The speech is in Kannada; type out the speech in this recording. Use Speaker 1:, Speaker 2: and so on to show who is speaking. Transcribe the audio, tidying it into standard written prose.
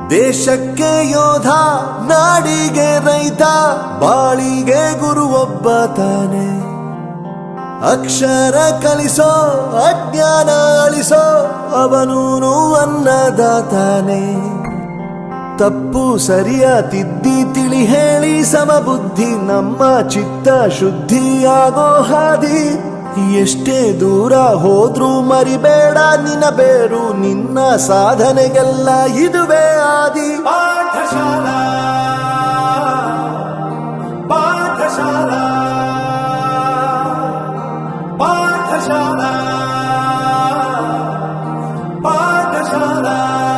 Speaker 1: ದೇಶಕ್ಕೆ ಯೋಧ, ನಾಡಿಗೆ ರೈತ, ಬಾಳಿಗೆ ಗುರು ಒಬ್ಬ ತಾನೆ. ಅಕ್ಷರ ಕಲಿಸೋ, ಅಜ್ಞಾನ ಅಳಿಸೋ, ಅವನೂನು ಅನ್ನದಾತಾನೆ. ತಪ್ಪು ಸರಿಯ ತಿದ್ದಿ ತಿಳಿ ಹೇಳಿ ಸಮಬುದ್ಧಿ ನಮ್ಮ ಚಿತ್ತ ಶುದ್ಧಿಯಾಗೋ ಹಾದಿ. ಎಷ್ಟೇ ದೂರ ಹೋದ್ರೂ ಮರಿಬೇಡ ನಿನ್ನ ಬೇರು, ನಿನ್ನ ಸಾಧನೆಗೆಲ್ಲ ಇದುವೇ ಆದಿ.
Speaker 2: ಪಾಠಶಾಲಾ